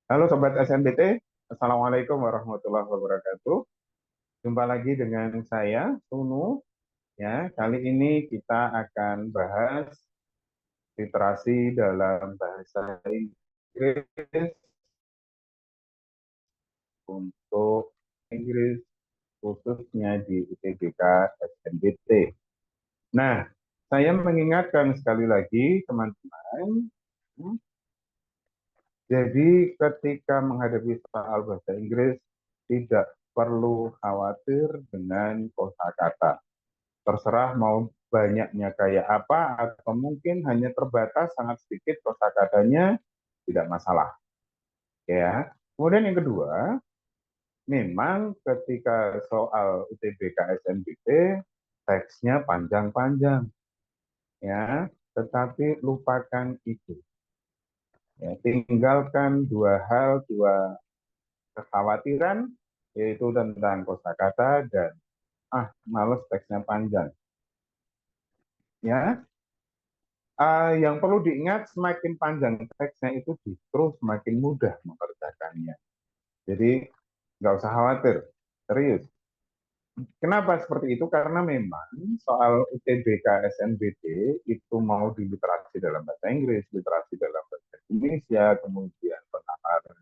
Halo Sobat SNBT, Assalamualaikum warahmatullahi wabarakatuh. Jumpa lagi dengan saya, Tunu. Ya, kali ini kita akan bahas literasi dalam bahasa Inggris untuk Inggris khususnya di UTBK SNBT. Nah, saya mengingatkan sekali lagi teman-teman, jadi ketika menghadapi soal bahasa Inggris tidak perlu khawatir dengan kosakata. Terserah mau banyaknya kayak apa atau mungkin hanya terbatas sangat sedikit kosakatanya tidak masalah ya. Kemudian yang kedua, memang ketika soal UTBK SNBT teksnya panjang-panjang ya, tetapi lupakan itu. Ya, tinggalkan dua hal, dua kekhawatiran, yaitu tentang kosakata dan males teksnya panjang. Ya, yang perlu diingat, semakin panjang teksnya itu justru semakin mudah mengerjakannya. Jadi nggak usah khawatir, serius. Kenapa seperti itu? Karena memang soal UTBK SNBT itu mau di literasi dalam bahasa Inggris, literasi dalam bahasa Indonesia, kemudian penalaran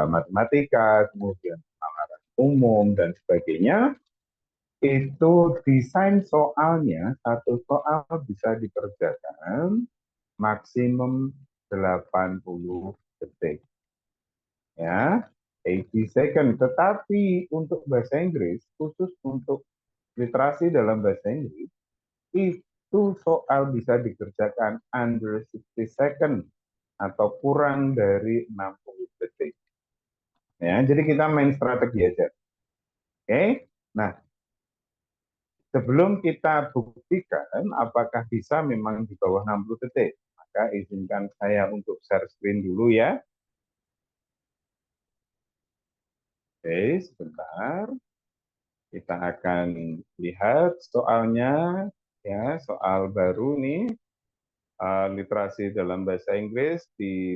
matematika, kemudian penalaran umum dan sebagainya. Itu desain soalnya, satu soal bisa dikerjakan maksimum 80 detik. Ya, 80 second. Tetapi untuk bahasa Inggris, khusus untuk literasi dalam bahasa Inggris, itu soal bisa dikerjakan under 60 second atau kurang dari 60 detik. Ya, jadi kita main strategi aja. Oke. Nah, sebelum kita buktikan apakah bisa memang di bawah 60 detik, maka izinkan saya untuk share screen dulu ya. Oke, sebentar. Kita akan lihat soalnya, ya, soal baru nih, literasi dalam bahasa Inggris di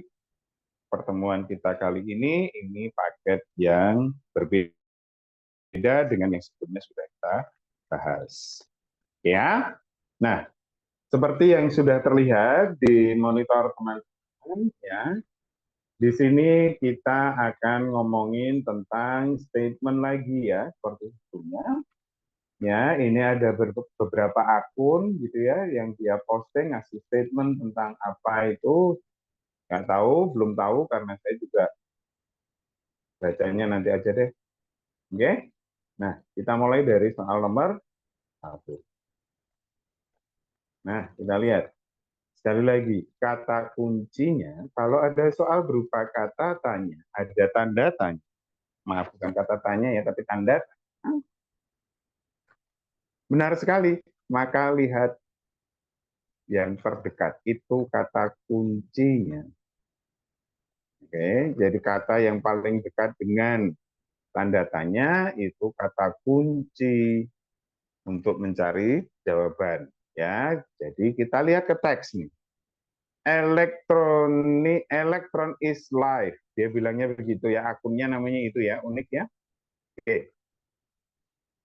pertemuan kita kali ini paket yang berbeda dengan yang sebelumnya sudah kita bahas. Ya, nah, seperti yang sudah terlihat di monitor teman-teman, ya, di sini kita akan ngomongin tentang statement lagi ya, seperti sebelumnya. Ya, ini ada beberapa akun gitu ya yang dia posting ngasih statement tentang apa itu, nggak tahu, belum tahu karena saya juga bacanya nanti aja deh. Oke? Nah, kita mulai dari soal nomor satu. Nah, kita lihat. Sekali lagi, kata kuncinya, kalau ada soal berupa kata tanya, ada tanda tanya. Maaf, bukan kata tanya ya, tapi tanda tanya. Benar sekali. Maka lihat yang terdekat, itu kata kuncinya. Oke, jadi kata yang paling dekat dengan tanda tanya itu kata kunci untuk mencari jawaban. Ya, jadi kita lihat ke teks nih. Electron is life. Dia bilangnya begitu ya, akunnya namanya itu ya, unik ya. Oke.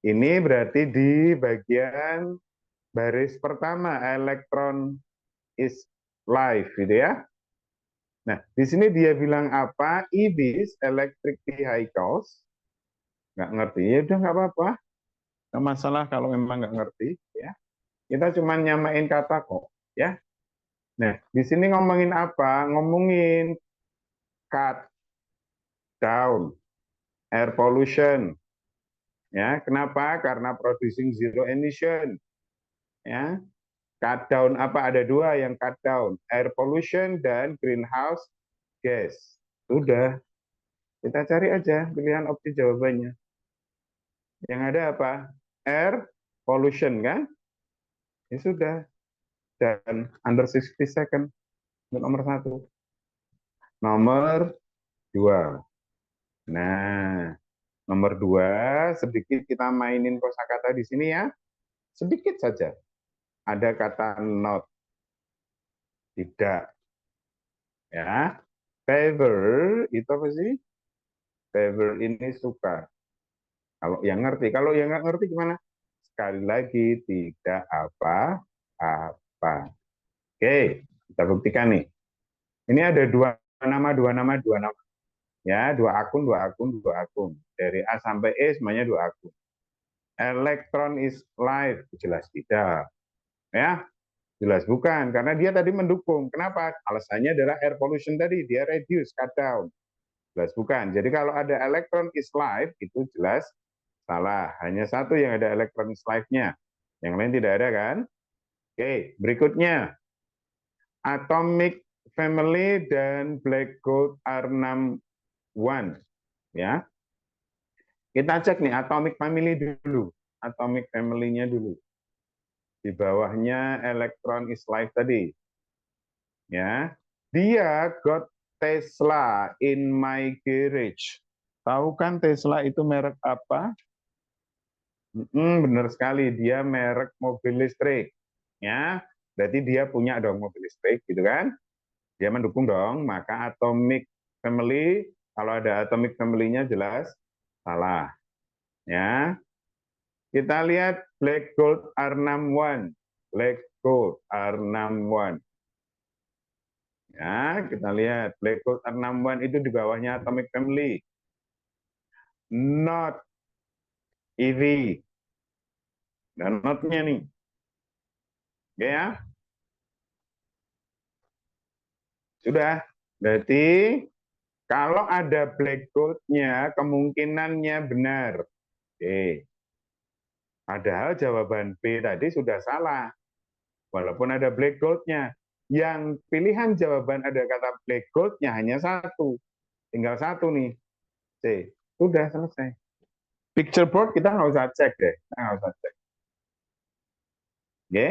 Ini berarti di bagian baris pertama, electron is life gitu ya. Nah, di sini dia bilang apa? EVs, electric vehicles. Nggak ngerti, ya udah nggak apa-apa. Nggak masalah kalau memang nggak ngerti. Ya, kita cuma nyamain kata kok. Ya. Nah, di sini ngomongin apa? Ngomongin cut down air pollution. Ya, kenapa? Karena producing zero emission. Ya, cut down apa? Ada dua yang cut down, air pollution dan greenhouse gas. Sudah, kita cari aja pilihan opsi jawabannya. Yang ada apa? Air pollution kan? Ya sudah, dan under 60 second untuk nomor satu. Nomor dua. Nah, nomor dua, sedikit kita mainin kosakata di sini ya. Sedikit saja. Ada kata not, tidak. Ya. Favor itu apa sih? Favor ini suka. Kalau yang ngerti, kalau yang nggak ngerti gimana? Sekali lagi tidak apa-apa. Oke, kita buktikan nih. Ini ada dua nama, dua nama, dua nama. Ya, dua akun, dua akun, dua akun. Dari A sampai E semuanya dua akun. Electron is life, jelas tidak. Ya, jelas bukan. Karena dia tadi mendukung. Kenapa? Alasannya adalah air pollution tadi. Dia reduce, cut down. Jelas bukan. Jadi kalau ada electron is life, itu jelas salah. Hanya satu yang ada electron is life-nya. Yang lain tidak ada kan? Oke, berikutnya. Atomic family dan black gold are 61. Ya, kita cek nih atomic family dulu. Atomic family-nya dulu. Di bawahnya electron is life tadi. Ya, dia got Tesla in my garage. Tahu kan Tesla itu merek apa? Benar sekali, dia merek mobil listrik. Ya, berarti dia punya dong mobil listrik, gitu kan? Dia mendukung dong. Maka atomic family, kalau ada atomic family-nya jelas salah. Ya, kita lihat black gold R61. Black gold R61. Ya, kita lihat black gold R61 itu di bawahnya atomic family. Not EV. Dan not-nya nih. Oke ya. Sudah. Berarti kalau ada black gold-nya kemungkinannya benar. Oke. Padahal jawaban B tadi sudah salah. Walaupun ada black gold-nya. Yang pilihan jawaban ada kata black gold-nya hanya satu. Tinggal satu nih. C. Sudah selesai. Picture board kita nggak usah cek deh. Kita nggak usah cek. Oke.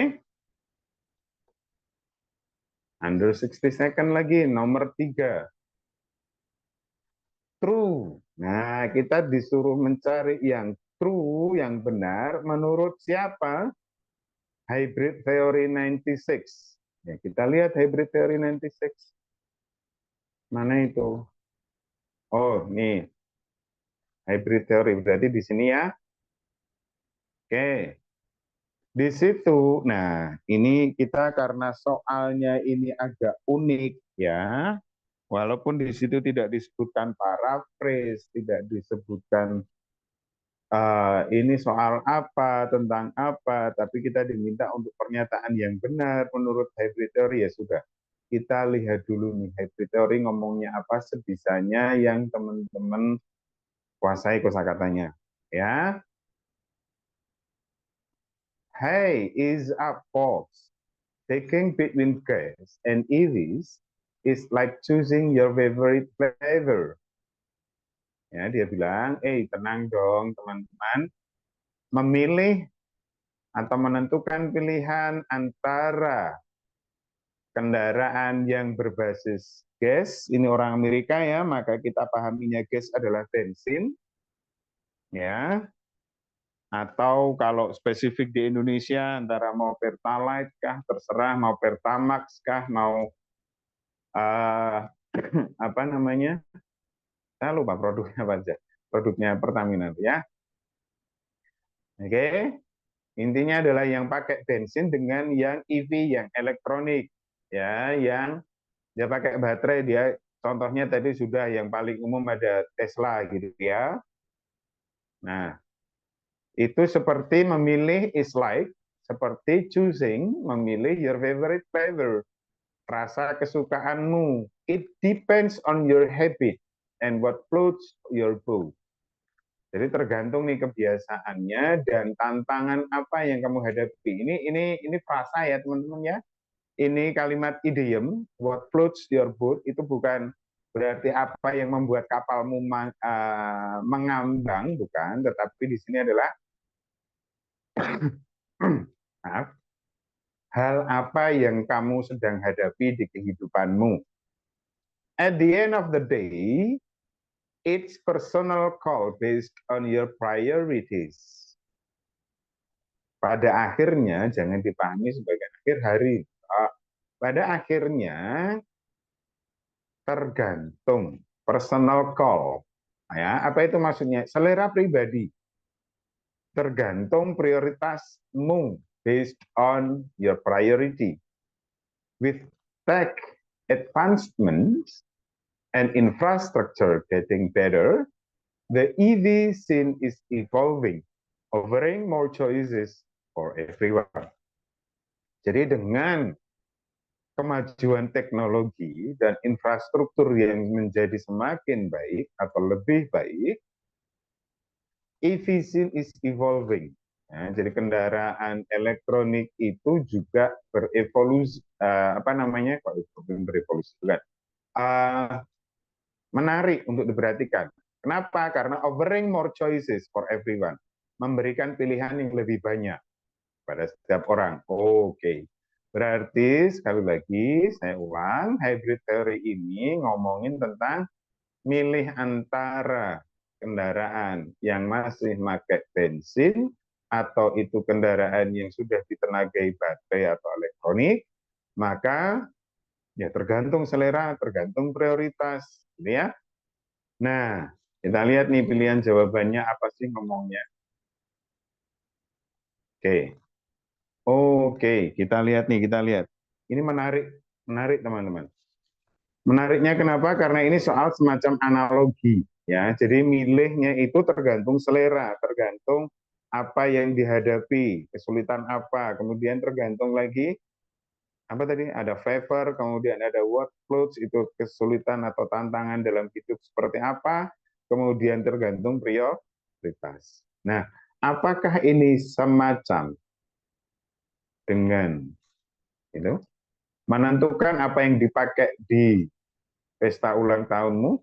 Under 60 second lagi. Nomor 3. True. Nah, kita disuruh mencari yang true, yang benar, menurut siapa? Hybrid Theory 96. Ya, kita lihat Hybrid Theory 96. Mana itu? Oh, nih. Hybrid Theory. Berarti di sini ya. Oke. Di situ, nah ini kita karena soalnya ini agak unik ya. Walaupun di situ tidak disebutkan paraphrase, tidak disebutkan ini soal apa, tentang apa, tapi kita diminta untuk pernyataan yang benar menurut hybrid theory ya sudah. Kita lihat dulu nih hybrid theory ngomongnya apa sebisanya yang teman-teman kuasai kosakatanya. Ya, hey is a false. Taking between gas and EVs is like choosing your favorite flavor. Ya, dia bilang, tenang dong teman-teman, memilih atau menentukan pilihan antara kendaraan yang berbasis gas, ini orang Amerika ya, maka kita pahaminya gas adalah bensin, ya, atau kalau spesifik di Indonesia antara mau Pertalite kah, terserah mau Pertamax kah, mau uh, apa namanya, saya lupa produknya apa aja, produknya Pertamina ya. Oke, intinya adalah yang pakai bensin dengan yang EV, yang elektronik, ya, yang dia pakai baterai, dia contohnya tadi sudah yang paling umum ada Tesla gitu ya. Nah, itu seperti memilih is like, seperti choosing, memilih your favorite flavor, rasa kesukaanmu. It depends on your habit and what floats your boat. Jadi tergantung nih kebiasaannya dan tantangan apa yang kamu hadapi. Ini frasa ya teman-teman ya. Ini kalimat idiom, what floats your boat itu bukan berarti apa yang membuat kapalmu mengambang, bukan. Tetapi di sini adalah maaf, hal apa yang kamu sedang hadapi di kehidupanmu. At the end of the day, it's personal call based on your priorities. Pada akhirnya, jangan dipahami sebagai akhir hari. Pada akhirnya, tergantung, personal call. Ya, apa itu maksudnya? Selera pribadi, tergantung prioritasmu, based on your priority. With tech advancements and infrastructure getting better, the EV scene is evolving, offering more choices for everyone. Jadi dengan kemajuan teknologi dan infrastruktur yang menjadi semakin baik atau lebih baik, EV scene is evolving. Ya, jadi kendaraan elektronik itu juga berevolusi, apa namanya? Kok berevolusi bukan? Menarik untuk diperhatikan. Kenapa? Karena offering more choices for everyone, memberikan pilihan yang lebih banyak pada setiap orang. Oke. Berarti sekali lagi saya ulang, hybrid theory ini ngomongin tentang milih antara kendaraan yang masih pakai bensin atau itu kendaraan yang sudah ditenagai baterai atau elektronik, maka ya tergantung selera, tergantung prioritas, gitu ya. Nah, kita lihat nih pilihan jawabannya apa sih ngomongnya. Oke. Oke, kita lihat nih, kita lihat. Ini menarik, menarik teman-teman. Menariknya kenapa? Karena ini soal semacam analogi, ya. Jadi milihnya itu tergantung selera, tergantung apa yang dihadapi, kesulitan apa, kemudian tergantung lagi apa tadi? Ada favor, kemudian ada workload, itu kesulitan atau tantangan dalam hidup seperti apa, kemudian tergantung prioritas. Nah, apakah ini semacam dengan itu menentukan apa yang dipakai di pesta ulang tahunmu?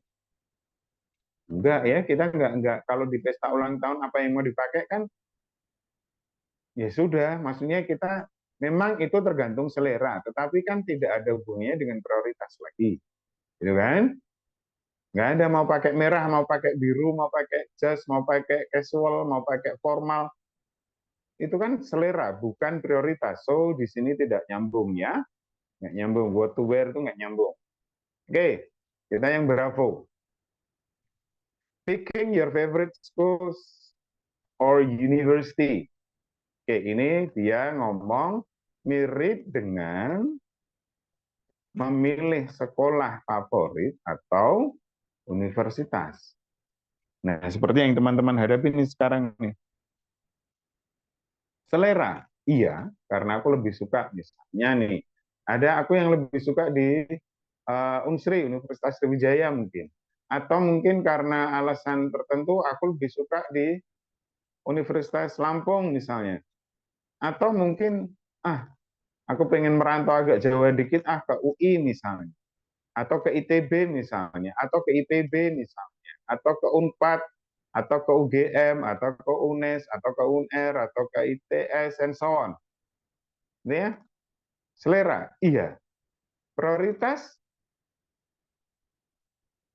Enggak ya, kita enggak kalau di pesta ulang tahun apa yang mau dipakai kan ya sudah, maksudnya kita memang itu tergantung selera, tetapi kan tidak ada hubungannya dengan prioritas lagi. Gitu kan? Nggak ada mau pakai merah, mau pakai biru, mau pakai jas, mau pakai casual, mau pakai formal. Itu kan selera, bukan prioritas. So, di sini tidak nyambung ya. Nggak nyambung. What to wear itu nggak nyambung. Oke, kita yang bravo. Picking your favorite schools or university. Oke, ini dia ngomong mirip dengan memilih sekolah favorit atau universitas. Nah, seperti yang teman-teman hadapi nih sekarang nih. Selera, iya, karena aku lebih suka misalnya nih, ada aku yang lebih suka di Unsri, Universitas Sriwijaya mungkin. Atau mungkin karena alasan tertentu aku lebih suka di Universitas Lampung misalnya. Atau mungkin, aku pengen merantau agak jauh dikit, ke UI misalnya. Atau ke ITB misalnya, atau ke IPB misalnya, atau ke Unpad, atau ke UGM, atau ke UNES, atau ke UNR, atau ke ITS, and so on. Ini ya, selera, iya. Prioritas,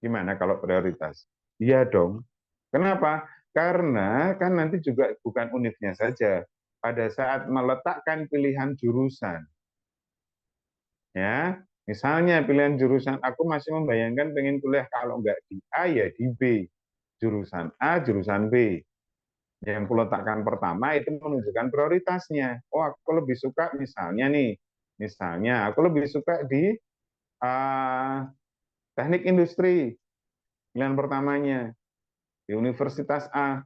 gimana kalau prioritas? Iya dong. Kenapa? Karena kan nanti juga bukan univnya saja. Pada saat meletakkan pilihan jurusan, ya, misalnya pilihan jurusan, aku masih membayangkan pengen kuliah kalau nggak di A ya di B. Jurusan A, jurusan B. Yang kuletakkan pertama itu menunjukkan prioritasnya. Oh, aku lebih suka misalnya nih, misalnya aku lebih suka di teknik industri, pilihan pertamanya di Universitas A.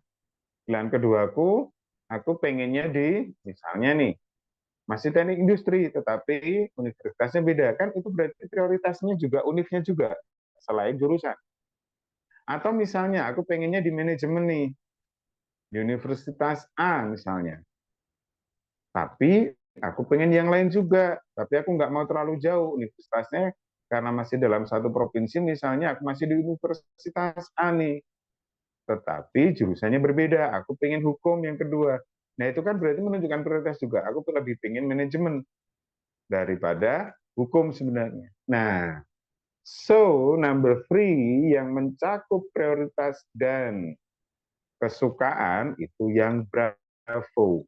Pilihan keduaku, aku pengennya di misalnya nih masih teknik industri, tetapi universitasnya beda kan, itu berarti prioritasnya juga univnya juga selain jurusan. Atau misalnya aku pengennya di manajemen nih, di Universitas A misalnya. Tapi aku pengen yang lain juga, tapi aku nggak mau terlalu jauh universitasnya karena masih dalam satu provinsi misalnya, aku masih di Universitas A nih, tetapi jurusannya berbeda. Aku pengen hukum yang kedua. Nah itu kan berarti menunjukkan prioritas juga. Aku lebih pengen manajemen daripada hukum sebenarnya. Nah, so number 3 yang mencakup prioritas dan kesukaan itu yang bravo.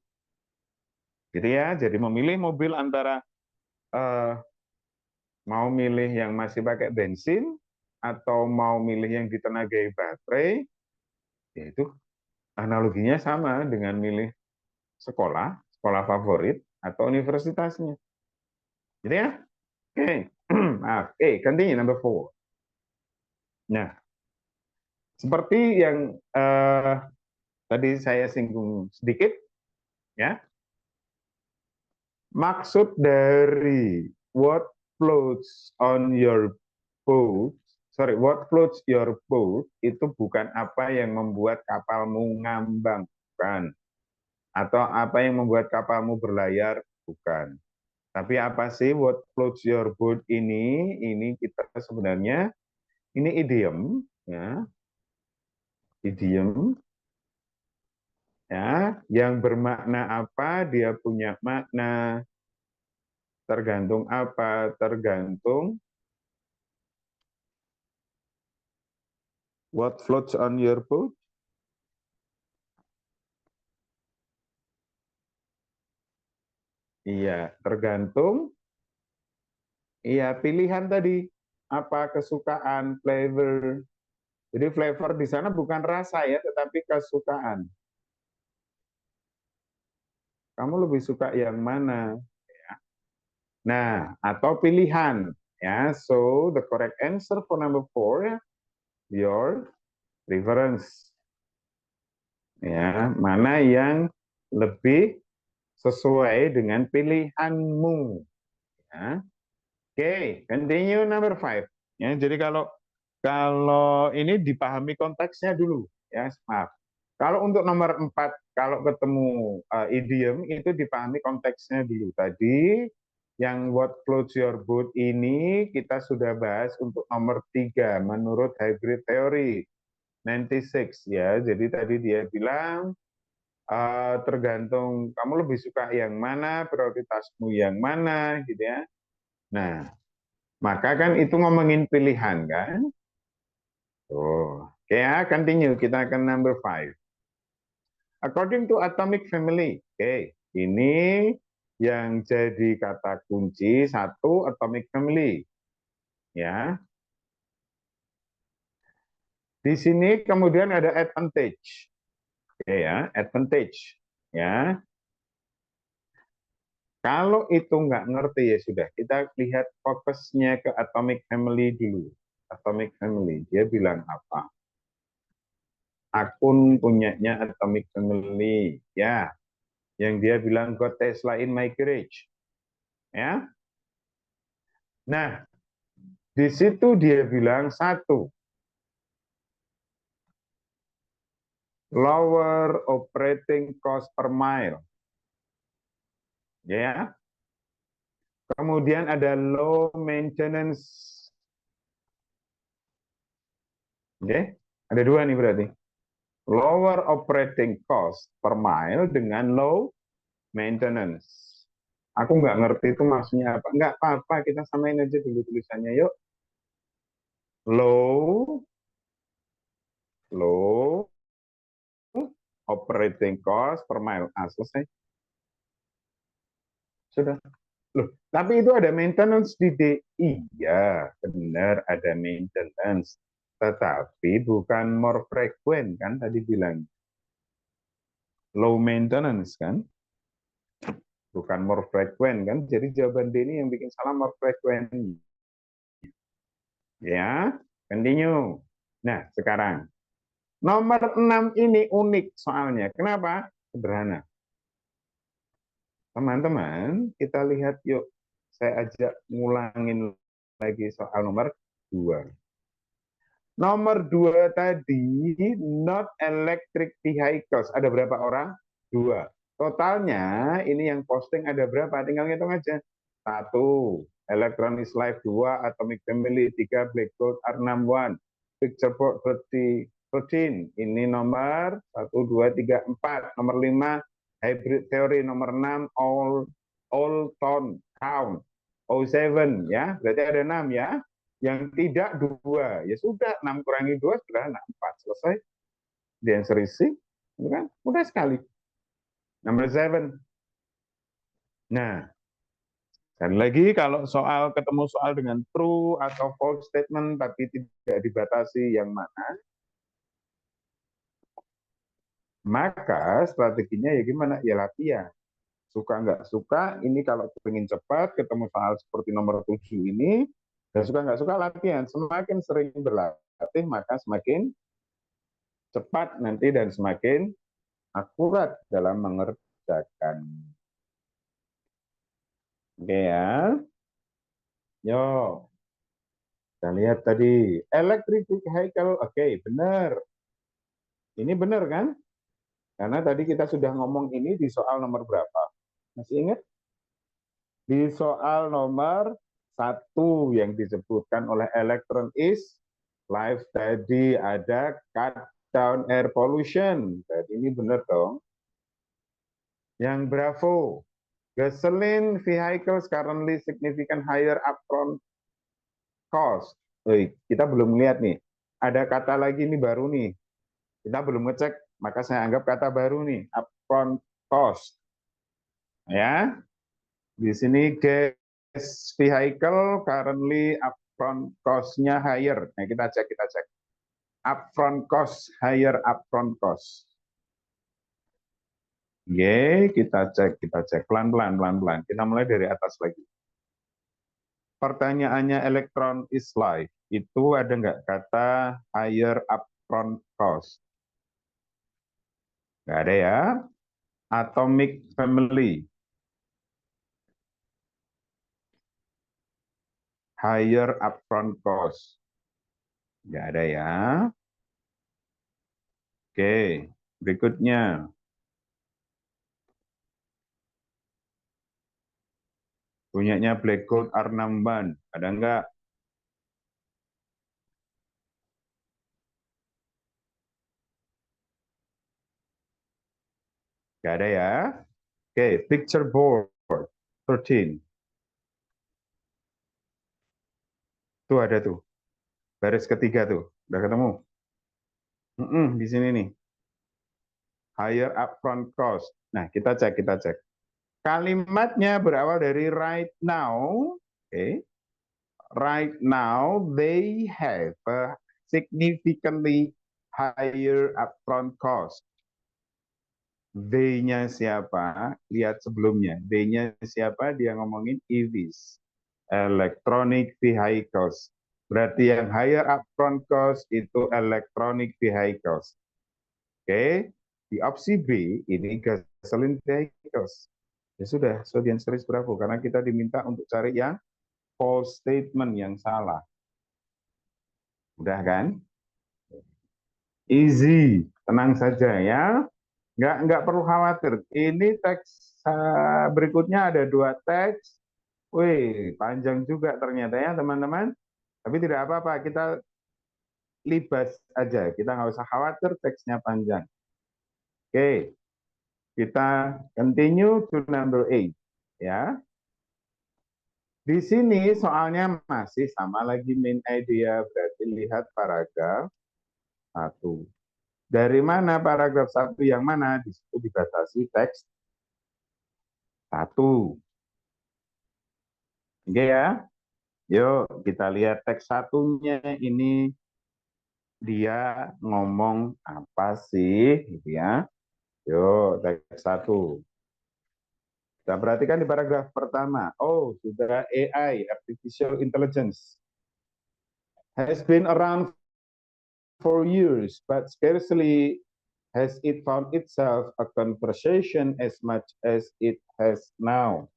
Gitu ya. Jadi memilih mobil antara mau milih yang masih pakai bensin atau mau milih yang ditenagai baterai, yaitu analoginya sama dengan milih sekolah, sekolah favorit, atau universitasnya. Gitu ya? Oke. Maaf. Continue number 4. Nah, seperti yang tadi saya singgung sedikit, ya. Maksud dari what floats on your boat, what floats your boat itu bukan apa yang membuat kapalmu ngambang, bukan. Atau apa yang membuat kapalmu berlayar, bukan. Tapi apa sih what floats your boat ini? Ini kita sebenarnya, ini idiom, ya, idiom, ya, yang bermakna apa? Dia punya makna tergantung apa? Tergantung what floats on your boat. Iya, tergantung. Iya, pilihan tadi apa kesukaan, flavor. Jadi flavor di sana bukan rasa ya, tetapi kesukaan. Kamu lebih suka yang mana? Nah, atau pilihan. Ya, so the correct answer for number 4, your preference. Ya, mana yang lebih sesuai dengan pilihanmu. Ya. Oke, continue number 5. Ya, jadi kalau kalau ini dipahami konteksnya dulu, ya, maaf. Kalau untuk nomor 4, kalau ketemu idiom itu dipahami konteksnya dulu. Tadi yang what floats your boat ini kita sudah bahas untuk nomor 3 menurut hybrid theory 96 ya. Jadi tadi dia bilang tergantung kamu lebih suka yang mana, prioritasmu yang mana gitu ya. Nah, maka kan itu ngomongin pilihan kan? Oh, oke ya, continue. Kita akan number 5. According to atomic family. Oke, ini yang jadi kata kunci satu atomic family. Ya. Di sini kemudian ada advantage. Oke ya, advantage. Ya. Kalau itu nggak ngerti ya sudah, kita lihat fokusnya ke atomic family dulu. Atomic family, dia bilang apa? Akun punyanya atomic family. Ya, yang dia bilang got Tesla in my garage. Ya. Nah, di situ dia bilang satu, lower operating cost per mile. Ya. Kemudian ada low maintenance. Oke. Ada dua nih berarti. Lower operating cost per mile dengan low maintenance. Aku nggak ngerti itu maksudnya apa. Nggak apa-apa, kita samain aja dulu tulisannya yuk. Low, low operating cost per mile. Selesai. Sudah. Loh, tapi itu ada maintenance di D. Iya, benar ada maintenance. Tetapi bukan more frequent kan tadi bilang. Low maintenance kan? Bukan more frequent kan? Jadi jawaban D ini yang bikin salah more frequent. Ya, continue. Nah, sekarang nomor 6 ini unik soalnya. Kenapa? Sederhana. Teman-teman, kita lihat yuk. Saya ajak ngulangin lagi soal nomor 2. Nomor 2 tadi, not electric vehicles. Ada berapa orang? 2. Totalnya, ini yang posting ada berapa? Tinggal ngitung aja. 1. Electronics Life 2, Atomic Family 3, Black Gold R61, Picture Board 13. Ini nomor 1, 2, 3, 4. Nomor 5, Hybrid Theory. Nomor 6, All Tone Count. 07, ya. Berarti ada 6 ya. Yang tidak 2, ya sudah 6 kurangi 2 sudah 4. Selesai. The answer is C. Kan? Mudah sekali. Number 7. Nah, Dan lagi kalau ketemu soal dengan true atau false statement tapi tidak dibatasi yang mana, maka strateginya ya gimana? Ya latihan. Suka nggak suka, ini kalau ingin cepat ketemu soal seperti nomor 7 ini, dan suka nggak suka latihan. Semakin sering berlatih, maka semakin cepat nanti dan semakin akurat dalam mengerjakan. Oke ya. Yo, kita lihat tadi. Electric vehicle, oke, benar. Ini benar kan? Karena tadi kita sudah ngomong ini di soal nomor berapa? Masih ingat? Di soal nomor 1 yang disebutkan oleh Electron is life tadi ada cut down air pollution. Jadi ini benar dong. Yang bravo. Gasoline vehicles currently significant higher upfront cost. Kita belum lihat nih. Ada kata lagi nih baru nih. Kita belum ngecek, maka saya anggap kata baru nih, upfront cost. Ya, di sini gas vehicle currently upfront cost-nya higher. Nah, kita cek. Upfront cost, higher upfront cost. Oke, kita cek pelan-pelan. Kita mulai dari atas lagi. Pertanyaannya electron is life. Itu ada nggak kata higher upfront cost? Nggak ada ya. Atomic family. Higher upfront cost. Nggak ada ya. Oke, berikutnya. Punyanya Black Gold Arnamban. Ada nggak? Nggak ada ya. Oke, picture board 13. Tuh ada tuh. Baris ketiga tuh. Udah ketemu? Di sini nih. Higher upfront cost. Nah, kita cek. Kalimatnya berawal dari right now. Oke. Right now, they have a significantly higher upfront cost. They-nya siapa? Lihat sebelumnya. They-nya siapa? Dia ngomongin EVs. Electronic vehicles. Berarti yang higher upfront cost itu electronic vehicles. Oke. Di opsi B, ini gasoline vehicles. Ya sudah, so the answer is bravo. Karena kita diminta untuk cari yang false statement yang salah. Udah kan? Easy. Tenang saja ya. Nggak perlu khawatir. Ini teks berikutnya ada 2 teks. Wih, panjang juga ternyata ya teman-teman. Tapi tidak apa-apa, kita libas aja. Kita nggak usah khawatir teksnya panjang. Oke, kita continue to number 8. Ya. Di sini soalnya masih sama lagi main idea. Berarti lihat paragraf 1. Dari mana paragraf 1 yang mana? Di situ dibatasi teks 1. Oke ya. Yuk kita lihat teks satunya ini dia ngomong apa sih gitu ya. Yuk teks 1. Kita perhatikan di paragraf pertama. Oh, sudah AI, Artificial Intelligence, has been around for years, but scarcely has it found itself a conversation as much as it has now.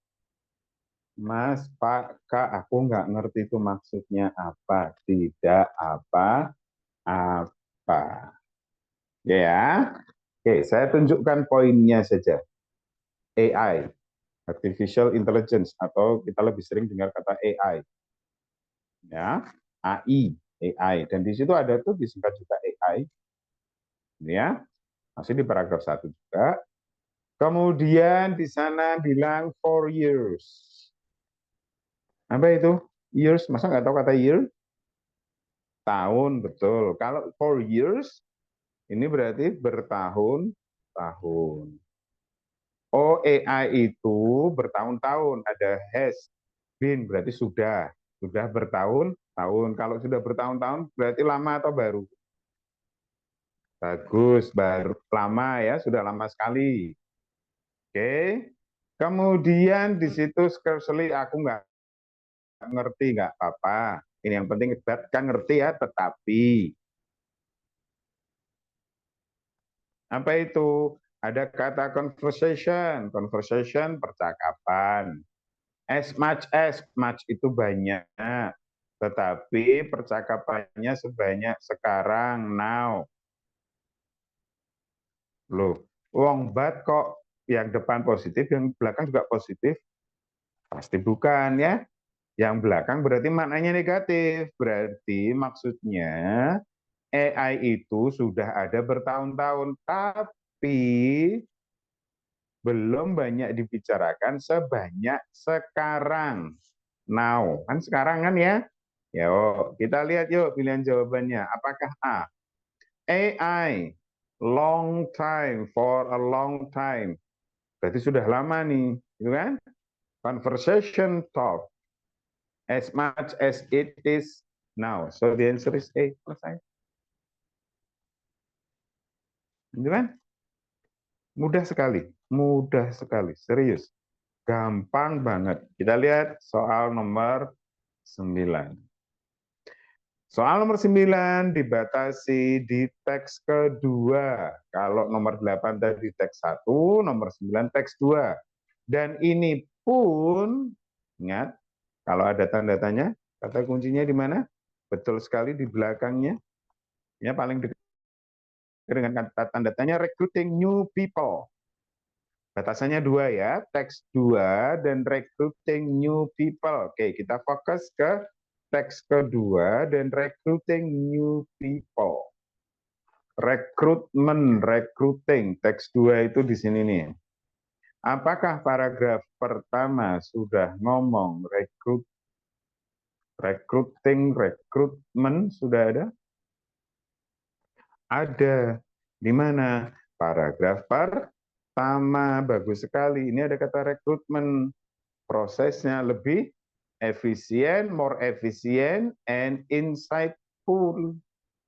Mas, Pak, Kak, aku nggak ngerti itu maksudnya apa. Tidak apa-apa. Ya, oke, saya tunjukkan poinnya saja. AI, Artificial Intelligence, atau kita lebih sering dengar kata AI. Ya, AI, AI. Dan di situ ada tuh disingkat juga AI. Ya, masih di paragraf 1 juga. Kemudian di sana bilang 4 years. Apa itu? Years, masa nggak tahu kata year? Tahun, betul. Kalau 4 years, ini berarti bertahun-tahun. Oh, AI itu bertahun-tahun, ada has. been berarti sudah bertahun-tahun. Kalau sudah bertahun-tahun berarti lama atau baru? Bagus, baru lama ya, sudah lama sekali. Oke. Kemudian di situ scarcely aku nggak ngerti, nggak apa-apa. Ini yang penting kan ngerti ya, tetapi apa itu? Ada kata conversation, conversation percakapan. As much itu banyak, tetapi percakapannya sebanyak sekarang, now. Loh, wong bat kok yang depan positif, yang belakang juga positif? Pasti bukan ya. Yang belakang berarti maknanya negatif. Berarti maksudnya AI itu sudah ada bertahun-tahun, tapi belum banyak dibicarakan sebanyak sekarang. Now, kan sekarang kan ya? Yuk, kita lihat yuk pilihan jawabannya. Apakah A? AI, long time, for a long time. Berarti sudah lama nih, gitu kan? Conversation talk, as much as it is now. So the answer is A. Selesai. Gitu kan? Mudah sekali, serius. Gampang banget. Kita lihat soal nomor 9. Soal nomor 9 dibatasi di teks kedua. Kalau nomor 8 tadi teks 1, nomor 9 teks 2. Dan ini pun, ingat, kalau ada tanda tanya, kata kuncinya di mana? Betul sekali di belakangnya. Ya, paling dekat dengan kata tanda tanya, recruiting new people. Batasannya 2 ya, teks 2 dan recruiting new people. Oke, kita fokus ke teks kedua dan recruiting new people. Rekrutmen, recruiting, teks 2 itu di sini nih. Apakah paragraf pertama sudah ngomong recruiting, rekrutmen sudah ada? Ada. Di mana? Paragraf pertama, bagus sekali. Ini ada kata rekrutmen. Prosesnya lebih efisien, more efisien, and insightful.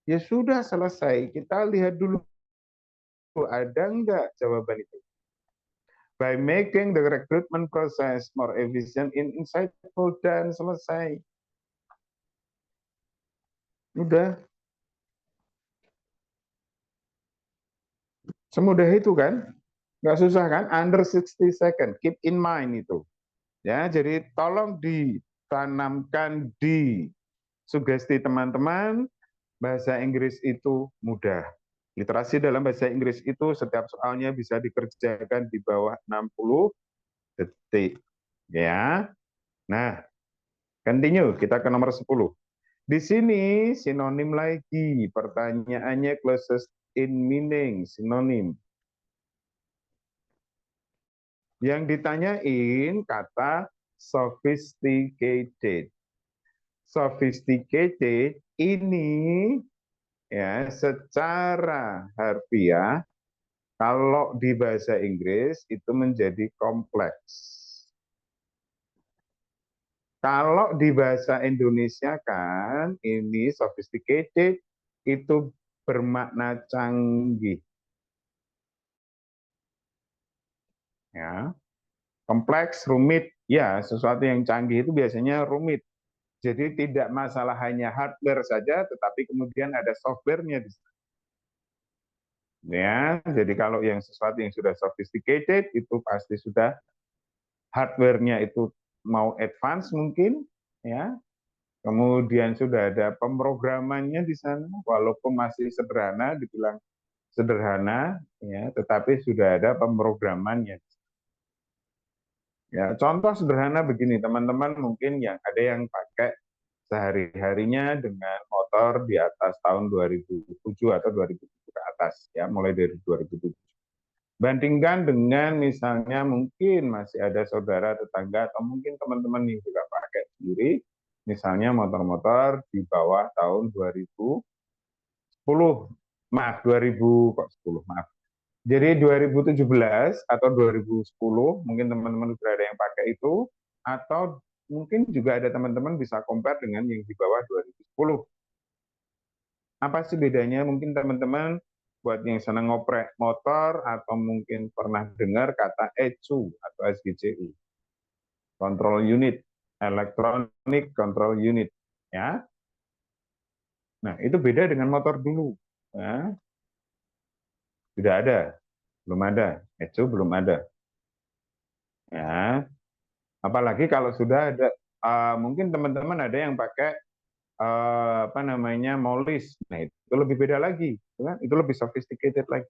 Ya sudah selesai. Kita lihat dulu ada enggak jawaban itu. By making the recruitment process more efficient and insightful, dan selesai. Udah. Semudah itu kan? Nggak susah kan? Under 60 second. Keep in mind itu. Ya, jadi tolong ditanamkan di sugesti teman-teman, bahasa Inggris itu mudah. Literasi dalam bahasa Inggris itu setiap soalnya bisa dikerjakan di bawah 60 detik. Ya. Nah, continue, kita ke nomor 10. Di sini sinonim lagi, pertanyaannya closest in meaning, sinonim. Yang ditanyain kata sophisticated. Sophisticated ini ya secara harfiah kalau di bahasa Inggris itu menjadi kompleks. Kalau di bahasa Indonesia kan ini sophisticated itu bermakna canggih. Ya. Kompleks, rumit, ya sesuatu yang canggih itu biasanya rumit. Jadi tidak masalah hanya hardware saja, tetapi kemudian ada softwarenya di sana. Ya, jadi kalau yang sesuatu yang sudah sophisticated itu pasti sudah hardware-nya itu mau advance mungkin, ya. Kemudian sudah ada pemrogramannya di sana, walaupun masih sederhana, dibilang sederhana, ya, tetapi sudah ada pemrogramannya. Ya, contoh sederhana begini, teman-teman mungkin yang ada yang pakai sehari-harinya dengan motor di atas tahun 2007 atau 2007 ke atas, ya, mulai dari 2007. Bandingkan dengan misalnya mungkin masih ada saudara tetangga atau mungkin teman-teman yang juga pakai sendiri, misalnya motor-motor di bawah tahun 2010, maaf 2000 kok 10, maaf. Jadi 2017 atau 2010 mungkin teman-teman sudah ada yang pakai itu, atau mungkin juga ada teman-teman bisa compare dengan yang di bawah 2010. Apa sih bedanya? Mungkin teman-teman buat yang senang ngoprek motor atau mungkin pernah dengar kata ECU atau SGCU, Control Unit, Electronic Control Unit, ya. Nah, itu beda dengan motor dulu. Ya, tidak ada, belum ada, ECU belum ada. Ya, apalagi kalau sudah ada, mungkin teman-teman ada yang pakai apa namanya Molis. Nah, itu lebih beda lagi, kan? Itu lebih sophisticated lagi.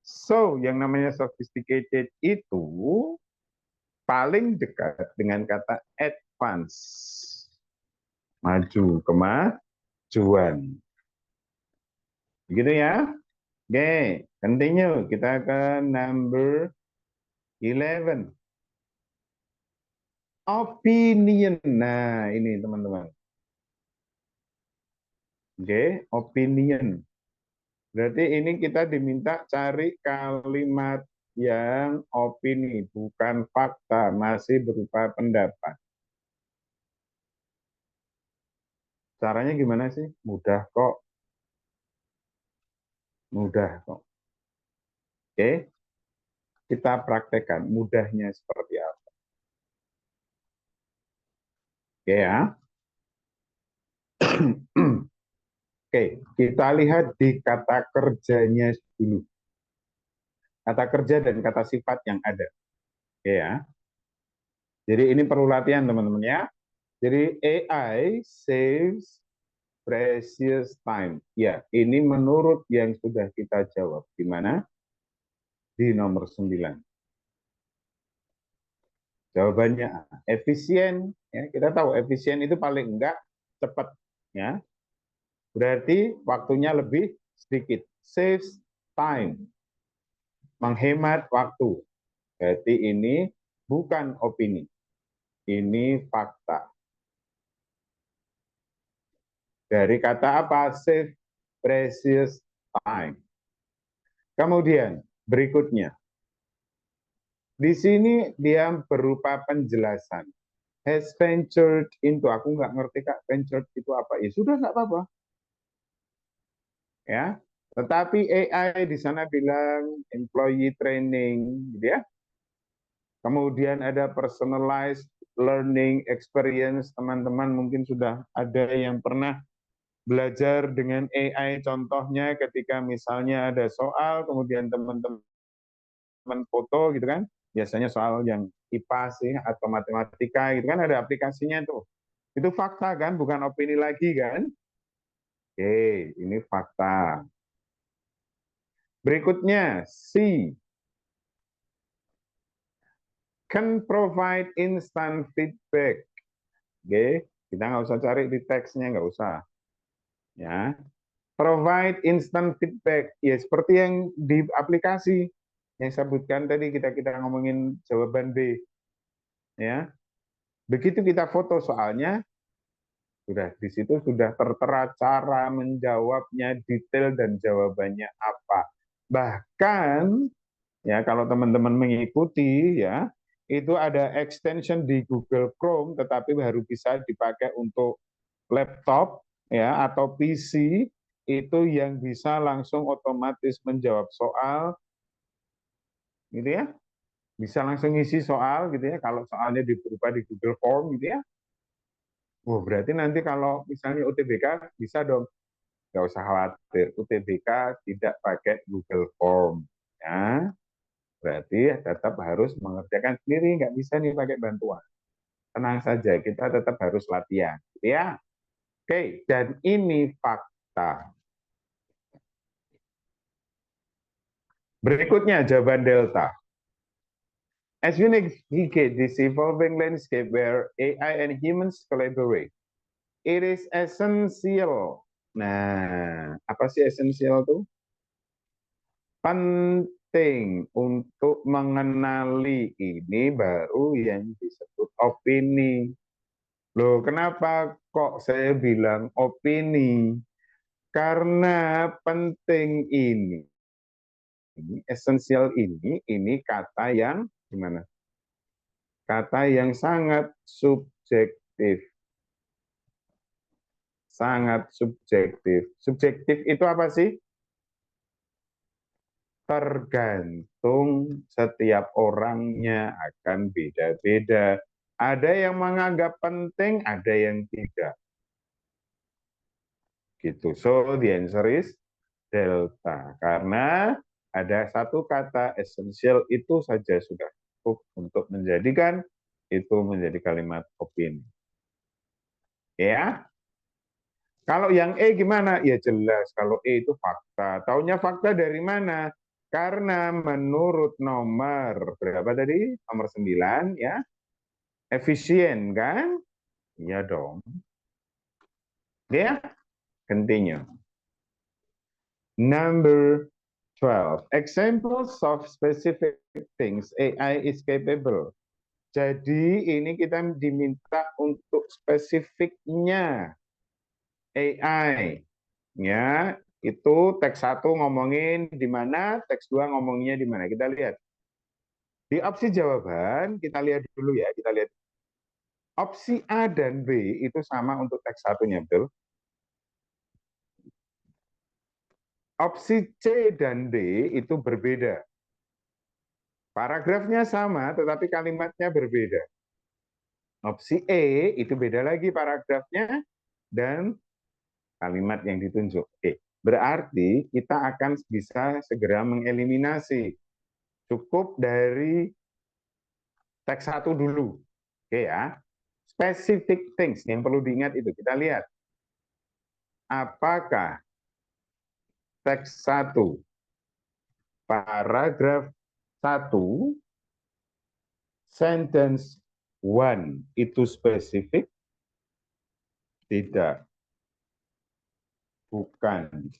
So, yang namanya sophisticated itu paling dekat dengan kata advance, maju, kemajuan. Begitu ya. Oke, continue. Kita ke number 11. Opinion. Nah, ini teman-teman. Oke, opinion. Berarti ini kita diminta cari kalimat yang opini, bukan fakta, masih berupa pendapat. Caranya gimana sih? Mudah kok. Mudah kok. Oke, kita praktekkan mudahnya seperti apa. Oke ya. Oke, kita lihat di kata kerjanya dulu. Kata kerja dan kata sifat yang ada. Oke ya. Jadi ini perlu latihan teman-teman ya. Jadi AI saves precious time. Ya, ini menurut yang sudah kita jawab. Di mana? Di nomor 9. Jawabannya efisien. Ya, kita tahu efisien itu paling enggak cepat. Ya, berarti waktunya lebih sedikit. Saves time. Menghemat waktu. Berarti ini bukan opini. Ini fakta. Dari kata apa? Save precious time. Kemudian berikutnya. Di sini dia berupa penjelasan. Has ventured into. Aku nggak ngerti Kak, ventured itu apa. Ya sudah nggak apa-apa. Ya. Tetapi AI di sana bilang employee training, gitu ya. Kemudian ada personalized learning experience. Teman-teman mungkin sudah ada yang pernah belajar dengan AI, contohnya ketika misalnya ada soal, kemudian teman-teman foto gitu kan, biasanya soal yang IPA sih atau matematika gitu kan ada aplikasinya tuh. Itu fakta kan, bukan opini lagi kan? Oke, ini fakta. Berikutnya, C. Can provide instant feedback. Oke, kita nggak usah cari di teksnya, nggak usah. Ya, provide instant feedback. Ya, seperti yang di aplikasi yang sebutkan tadi kita ngomongin jawaban B. Ya, begitu kita foto soalnya, sudah di situ sudah tertera cara menjawabnya, detail dan jawabannya apa. Bahkan ya kalau teman-teman mengikuti ya, itu ada extension di Google Chrome tetapi baru bisa dipakai untuk laptop ya atau PC itu yang bisa langsung otomatis menjawab soal gitu ya. Bisa langsung ngisi soal gitu ya kalau soalnya berupa di Google Form gitu ya. Oh, berarti nanti kalau misalnya UTBK bisa dong, nggak usah khawatir. UTBK tidak pakai Google Form. Ya, berarti tetap harus mengerjakan sendiri, nggak bisa nih pakai bantuan. Tenang saja, kita tetap harus latihan. Gitu ya. Oke, dan ini fakta. Berikutnya jawaban delta. As we navigate this evolving landscape where AI and humans collaborate, it is essential. Nah, apa sih essential tuh? Penting untuk mengenali ini baru yang disebut opini. Loh, kenapa kok saya bilang opini? Karena penting ini esensial ini kata yang gimana? Kata yang sangat subjektif. Sangat subjektif. Subjektif itu apa sih? Tergantung, setiap orangnya akan beda-beda. Ada yang menganggap penting, ada yang tidak. Gitu. So the answer is delta. Karena ada satu kata esensial itu saja sudah cukup untuk menjadikan itu menjadi kalimat opini. Ya. Kalau yang E gimana? Ya jelas, kalau E itu fakta. Taunya fakta dari mana? Karena menurut nomor, berapa tadi? Nomor 9, ya. Efisien, kan? Iya dong. Ya, continue. Number 12. Examples of specific things AI is capable. Jadi ini kita diminta untuk spesifiknya AI. Ya, itu teks 1 ngomongin di mana, teks 2 ngomonginnya di mana. Kita lihat. Di opsi jawaban, kita lihat dulu ya, kita lihat. Opsi A dan B itu sama untuk teks satunya, betul? Opsi C dan D itu berbeda. Paragrafnya sama, tetapi kalimatnya berbeda. Opsi E itu beda lagi paragrafnya dan kalimat yang ditunjuk. Oke, berarti kita akan bisa segera mengeliminasi. Cukup dari teks 1 dulu. Oke ya. Specific things yang perlu diingat itu. Kita lihat. Apakah teks 1, paragraf 1, sentence 1 itu spesifik? Tidak. Bukan.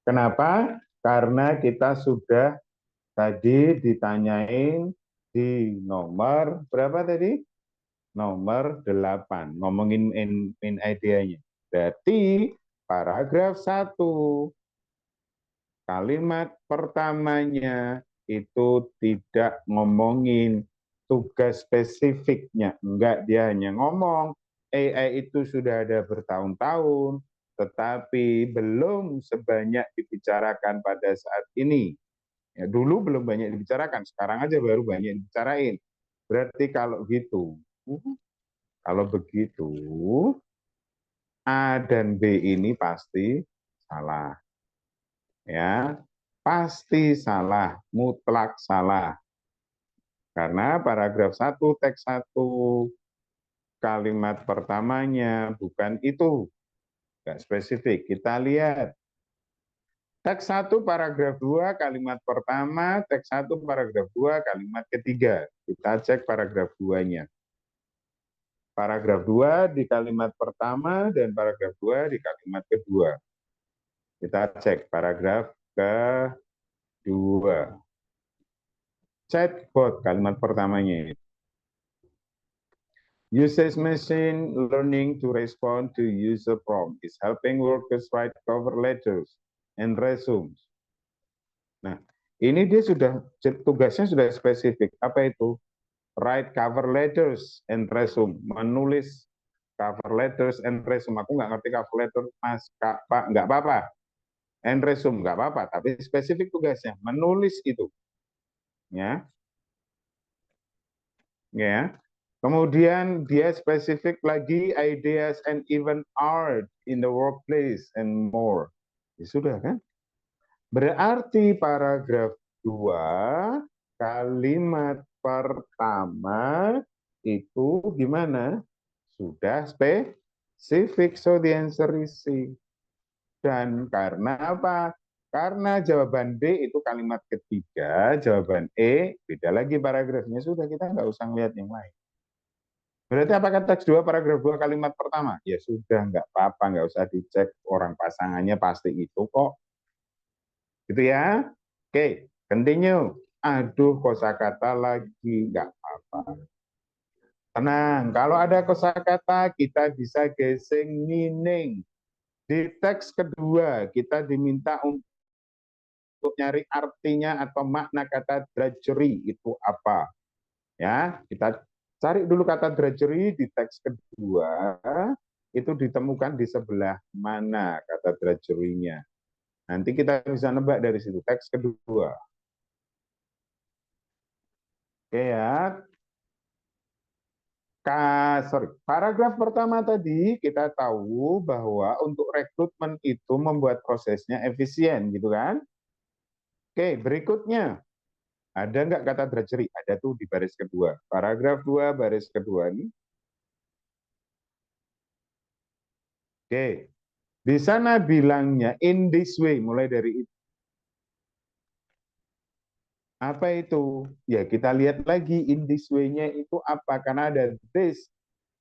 Kenapa? Karena kita sudah tadi ditanyain di nomor berapa tadi? Nomor 8. Ngomongin main idenya. Berarti paragraf 1, kalimat pertamanya itu tidak ngomongin tugas spesifiknya. Enggak, dia hanya ngomong AI itu sudah ada bertahun-tahun, tetapi belum sebanyak dibicarakan pada saat ini. Ya, dulu belum banyak dibicarakan, sekarang aja baru banyak dibicarain. Berarti kalau begitu, A dan B ini pasti salah. Ya, pasti salah, mutlak salah. Karena paragraf 1, teks 1, kalimat pertamanya bukan itu. Nggak spesifik. Kita lihat. Teks 1, paragraf 2, kalimat pertama. Teks 1, paragraf 2, kalimat ketiga. Kita cek paragraf 2-nya. Paragraf 2 di kalimat pertama dan paragraf 2 di kalimat kedua. Kita cek paragraf kedua. Chatbot kalimat pertamanya. Usage machine learning to respond to user prompt is helping workers write cover letters and resumes. Nah, ini dia sudah tugasnya sudah spesifik. Apa itu? Write cover letters and resume. Menulis cover letters and resume. Aku nggak ngerti cover letter, Mas, Kak, Pak, nggak apa-apa. And resume, nggak apa-apa. Tapi spesifik tugasnya, menulis itu. Ya, ya. Kemudian dia spesifik lagi ideas and even art in the workplace and more. Ya, sudah kan? Berarti paragraf 2, kalimat pertama itu gimana? Sudah spesifik, so the answer is C. Dan karena apa? Karena jawaban D itu kalimat ketiga, jawaban E beda lagi paragrafnya, sudah kita nggak usah lihat yang lain. Berarti apakah teks 2 paragraf 2 kalimat pertama? Ya sudah, nggak apa-apa, nggak usah dicek, orang pasangannya pasti itu kok. Gitu ya. Oke, continue. Aduh, kosakata lagi, nggak apa-apa. Tenang, kalau ada kosakata kita bisa guessing meaning. Di teks kedua kita diminta untuk nyari artinya atau makna kata drudgery itu apa. Ya, kita Cari dulu kata drudgery di teks kedua, itu ditemukan di sebelah mana kata drudgery-nya. Nanti kita bisa nebak dari situ, teks kedua. Oke ya. Paragraf pertama tadi kita tahu bahwa untuk rekrutmen itu membuat prosesnya efisien, gitu kan? Oke, berikutnya. Ada nggak kata drudgery? Ada tuh di baris kedua. Paragraf 2, baris kedua ini. Oke, di sana bilangnya in this way, mulai dari itu. Apa itu? Ya kita lihat lagi in this way-nya itu apa, karena ada this.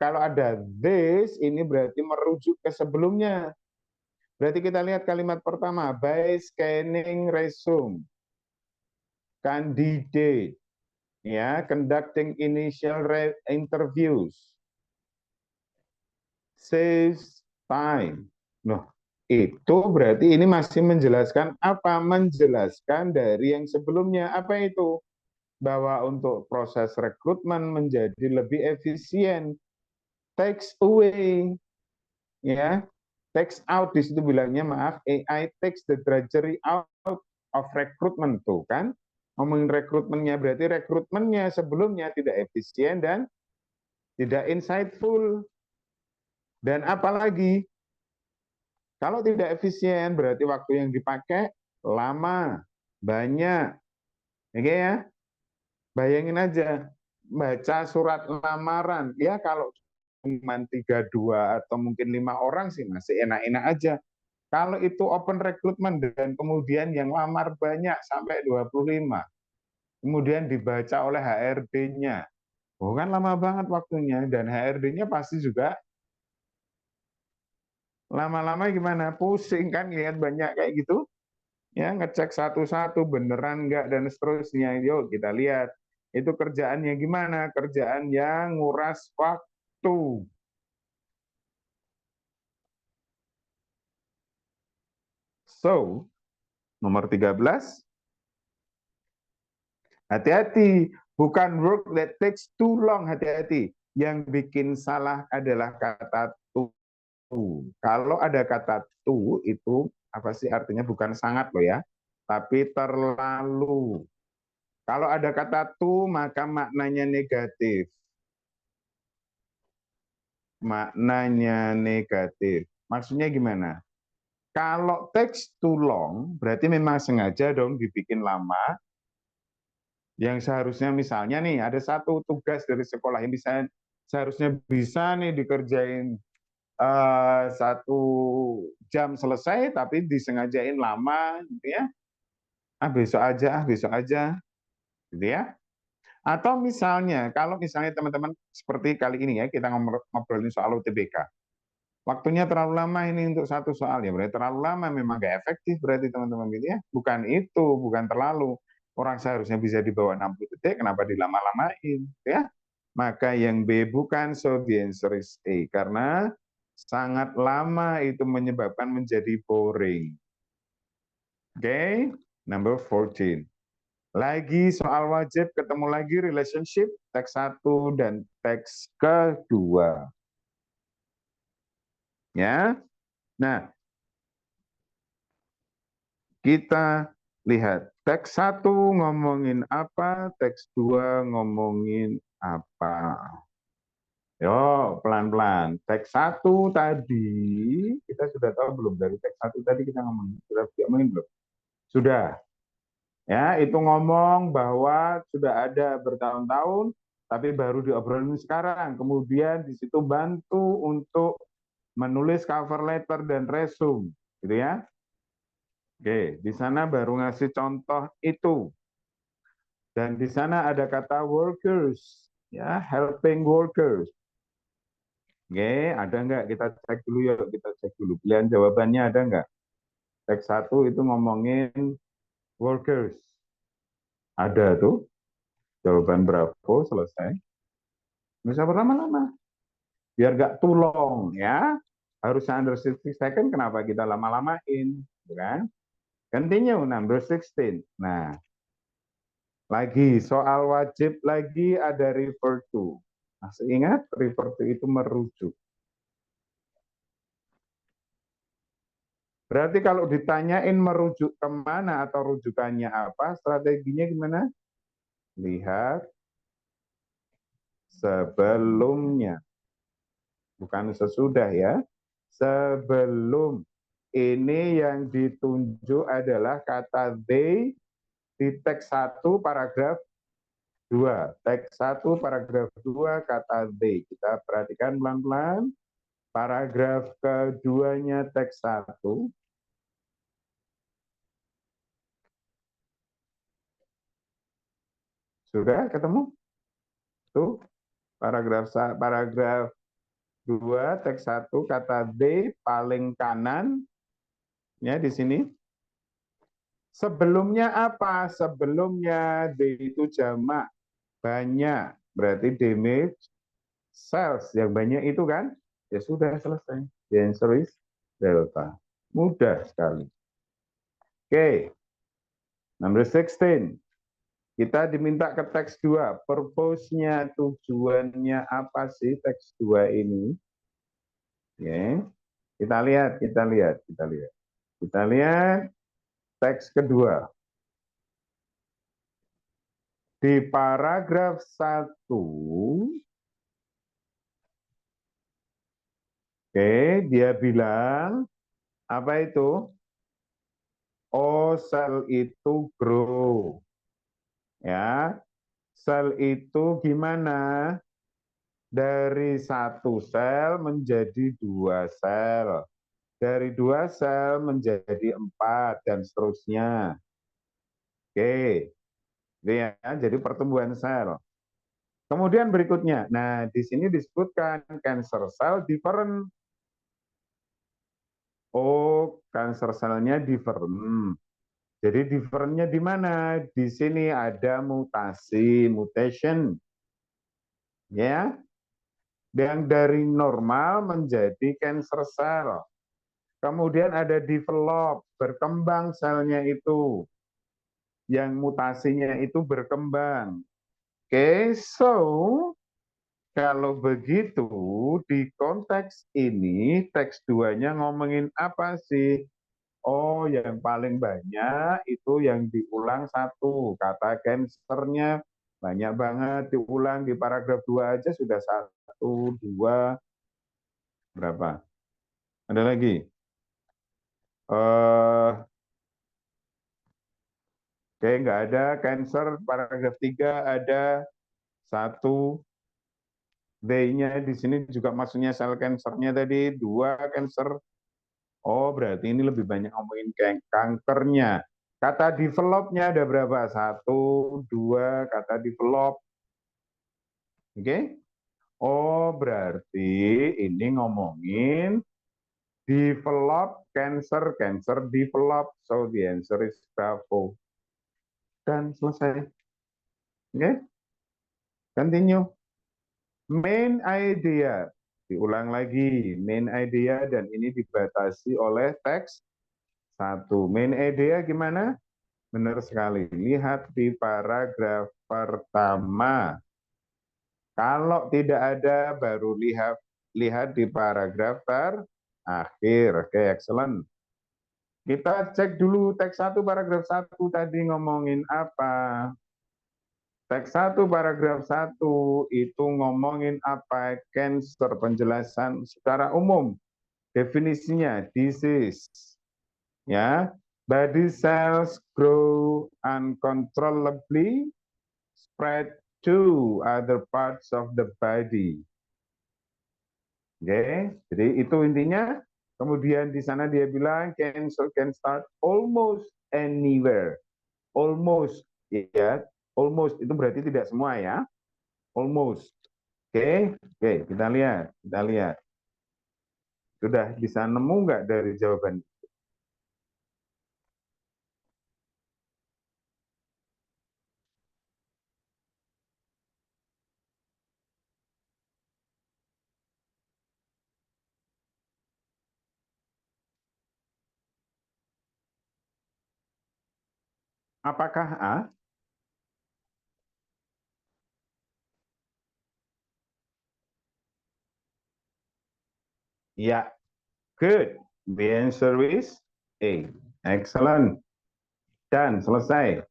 Kalau ada this, ini berarti merujuk ke sebelumnya. Berarti kita lihat kalimat pertama, by scanning resume, candidate, ya, conducting initial interviews, saves time. Noh, itu berarti ini masih menjelaskan apa? Menjelaskan dari yang sebelumnya. Apa itu? Bahwa untuk proses rekrutmen menjadi lebih efisien, takes away, ya, takes out, di situ bilangnya maaf, AI takes the drudgery out of recruitment tuh kan, ngomongin rekrutmennya, berarti rekrutmennya sebelumnya tidak efisien dan tidak insightful. Dan apalagi kalau tidak efisien berarti waktu yang dipakai lama, banyak. Oke ya, bayangin aja baca surat lamaran, ya kalau cuma 3-2 atau mungkin 5 orang sih masih enak-enak aja. Kalau itu open recruitment dan kemudian yang lamar banyak sampai 25, kemudian dibaca oleh HRD-nya, oh kan lama banget waktunya, dan HRD-nya pasti juga lama-lama gimana, pusing kan lihat banyak kayak gitu, ya ngecek satu-satu beneran enggak dan seterusnya. Yuk kita lihat itu kerjaannya gimana, kerjaan yang nguras waktu. So, nomor 13, hati-hati, bukan work that takes too long, hati-hati. Yang bikin salah adalah kata to. Kalau ada kata to itu apa sih artinya? Bukan sangat loh ya, tapi terlalu. Kalau ada kata to maka maknanya negatif. Maknanya negatif. Maksudnya gimana? Kalau takes too long berarti memang sengaja dong dibikin lama. Yang seharusnya misalnya nih ada satu tugas dari sekolah yang bisa seharusnya bisa nih dikerjain 1 jam selesai tapi disengajain lama gitu ya. Besok aja gitu ya. Atau misalnya kalau misalnya teman-teman seperti kali ini ya kita ngobrolin soal UTBK. Waktunya terlalu lama ini untuk satu soal ya, berarti terlalu lama, memang gak efektif berarti teman-teman gitu ya. Bukan itu, bukan terlalu. Orang seharusnya bisa di bawah 60 detik, kenapa dilama-lamain ya? Maka yang B bukan, so the answer is A. Karena sangat lama itu menyebabkan menjadi boring. Oke, number 14. Lagi soal wajib, ketemu lagi relationship, teks 1 dan teks kedua. Ya, nah kita lihat teks 1 ngomongin apa, teks 2 ngomongin apa. Yo, pelan-pelan. Teks 1 tadi, kita sudah tahu belum? Dari teks 1 tadi kita ngomongin belum? Sudah. Ya, itu ngomong bahwa sudah ada bertahun-tahun, tapi baru diobrolin sekarang. Kemudian di situ bantu untuk menulis cover letter dan resume, gitu ya. Oke, di sana baru ngasih contoh itu. Dan di sana ada kata workers, ya, helping workers. Oke, ada nggak? Kita cek dulu yuk, kita cek dulu. Pilihan jawabannya ada nggak? Teks 1 itu ngomongin workers. Ada tuh, jawaban Bravo selesai. Bisa berlama-lama, biar nggak too long ya. Harusnya under 60 second, kenapa kita lama-lamain? Kan? Continue, number 16. Nah, lagi soal wajib lagi ada refer to. Masih ingat, refer to itu merujuk. Berarti kalau ditanyain merujuk kemana atau rujukannya apa, strateginya gimana? Lihat sebelumnya, bukan sesudah ya. Sebelum. Ini yang ditunjuk adalah kata they di teks 1 paragraf 2. Teks 1 paragraf 2 kata they. Kita perhatikan pelan-pelan. Paragraf keduanya teks 1. Sudah ketemu? Tuh, paragraf 2 teks 1 kata they paling kanan ya di sini. Sebelumnya apa? Sebelumnya they itu jamak banyak. Berarti damage cells yang banyak itu kan? Ya sudah selesai. The answer is delta. Mudah sekali. Oke. Number 16. Kita diminta ke teks 2. Purpose-nya, tujuannya apa sih teks 2 ini? Oke. Kita lihat. Kita lihat teks kedua. Di paragraf 1, oke, dia bilang, apa itu? Oh, sel itu grow. Ya, sel itu gimana? Dari satu sel menjadi dua sel. Dari dua sel menjadi 4, dan seterusnya. Oke, ya, jadi pertumbuhan sel. Kemudian berikutnya, nah di sini disebutkan cancer cell different. Oh, cancer selnya different. Jadi differentnya di mana? Di sini ada mutasi, mutation, ya, yang dari normal menjadi cancer cell. Kemudian ada develop, berkembang selnya itu, yang mutasinya itu berkembang. Oke, so kalau begitu di konteks ini teks 2-nya ngomongin apa sih? Oh, yang paling banyak itu yang diulang 1. Kata cancernya banyak banget diulang di paragraf 2 aja sudah 1, 2, berapa? Ada lagi? Oke, nggak ada. Cancer paragraf 3 ada 1. D-nya di sini juga maksudnya sel cancernya tadi 2 cancer. Oh, berarti ini lebih banyak ngomongin kankernya. Kata developnya ada berapa? 1, 2, kata develop. Oke? Okay? Oh, berarti ini ngomongin develop cancer, cancer develop. So the answer is Bravo. Dan selesai. Oke? Okay? Continue. Main idea. Diulang lagi. Main idea dan ini dibatasi oleh teks 1. Main idea gimana? Benar sekali. Lihat di paragraf pertama. Kalau tidak ada, baru lihat di paragraf terakhir. Oke, excellent. Kita cek dulu teks 1 paragraf 1 tadi ngomongin apa. Teks 1 paragraf 1 itu ngomongin apa? Cancer, penjelasan secara umum. Definisinya, disease. Ya, body cells grow uncontrollably, spread to other parts of the body. Oke, jadi itu intinya. Kemudian di sana dia bilang cancer can start almost anywhere. Almost, ya, almost itu berarti tidak semua ya. Almost. Oke, oke, kita lihat. Sudah bisa nemu nggak dari jawaban? Apakah A? Ya, good. The answer is A. Excellent. Dan selesai.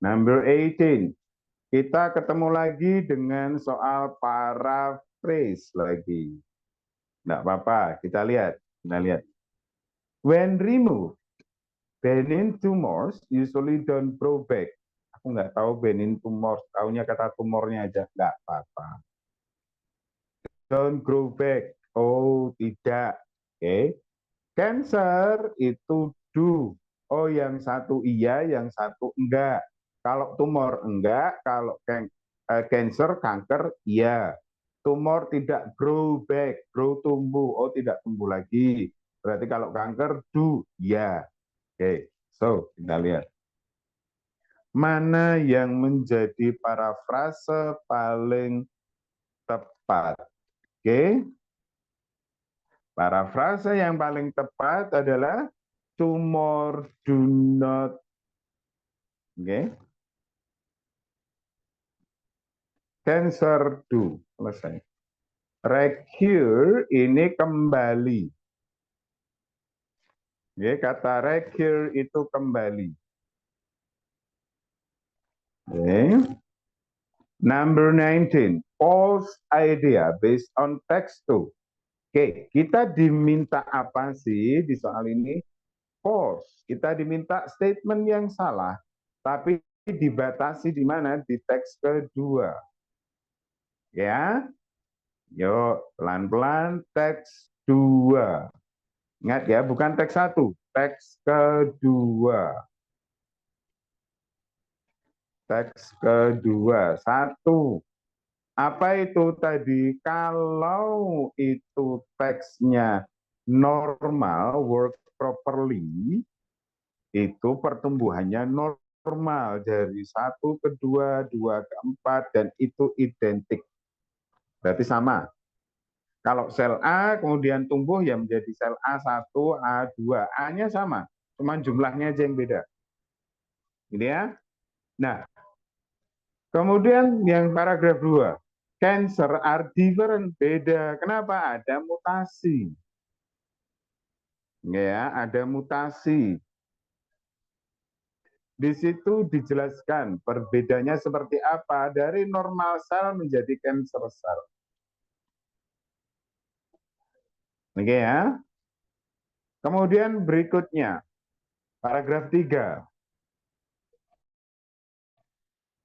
Number 18. Kita ketemu lagi dengan soal paraphrase lagi. Enggak apa-apa, kita lihat. Kita lihat. When removed, benign tumors usually don't grow back. Aku nggak tahu benign tumors, taunya kata tumornya aja. Nggak apa-apa. Don't grow back. Oh, tidak. Oke. Okay. Cancer itu do. Oh, yang satu iya, yang satu enggak. Kalau tumor enggak, kalau cancer, kanker, iya. Tumor tidak grow back, grow tumbuh. Oh, tidak tumbuh lagi. Berarti kalau kanker, do, iya. Oke, so kita lihat. Mana yang menjadi parafrase paling tepat? Oke, parafrase yang paling tepat adalah tumor do not. Oke, cancer do. Selesai. Recur ini kembali. Oke, kata recur itu kembali. Oke. Number 19, false idea based on text 2. Oke, kita diminta apa sih di soal ini? False. Kita diminta statement yang salah, tapi dibatasi di mana? Di teks kedua. Ya, yuk pelan-pelan teks 2. Ingat ya, bukan teks 1, teks kedua. Teks kedua. 1. Apa itu tadi? Kalau itu teksnya normal, work properly, itu pertumbuhannya normal dari 1 ke 2, 2 ke 4, dan itu identik. Berarti sama. Kalau sel A kemudian tumbuh ya menjadi sel A1, A2. A-nya sama, cuma jumlahnya aja yang beda. Gitu ya. Nah, kemudian yang paragraf 2. Cancer are different, beda. Kenapa? Ada mutasi. Ya, ada mutasi. Di situ dijelaskan perbedaannya seperti apa dari normal sel menjadi cancer cell. Oke ya. Kemudian berikutnya, paragraf 3.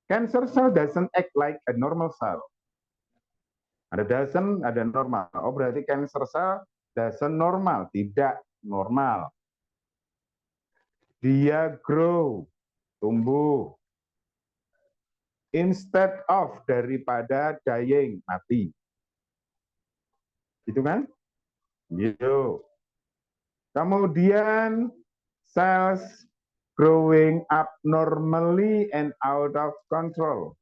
Cancer cell doesn't act like a normal cell. Ada doesn't, ada normal. Oh, berarti cancer cell doesn't normal, tidak normal. Dia grow, tumbuh. Instead of, daripada dying, mati. Gitu kan? Gitu. Kemudian cells growing up normally and out of control.